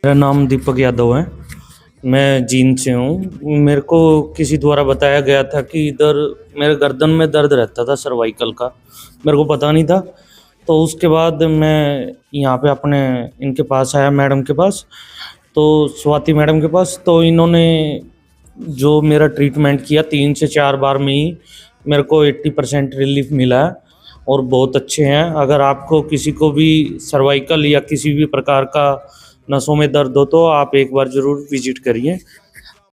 मेरा नाम दीपक यादव है। मैं जींद से हूँ। मेरे को किसी द्वारा बताया गया था कि इधर मेरे गर्दन में दर्द रहता था, सर्वाइकल का। मेरे को पता नहीं था। तो उसके बाद मैं यहाँ पे अपने इनके पास आया, मैडम के पास, तो स्वाति मैडम के पास। तो इन्होंने जो मेरा ट्रीटमेंट किया 3 से 4 बार में ही मेरे को 80% रिलीफ मिला है और बहुत अच्छे हैं। अगर आपको किसी को भी सर्वाइकल या किसी भी प्रकार का नसों में दर्द हो तो आप एक बार ज़रूर विजिट करिए।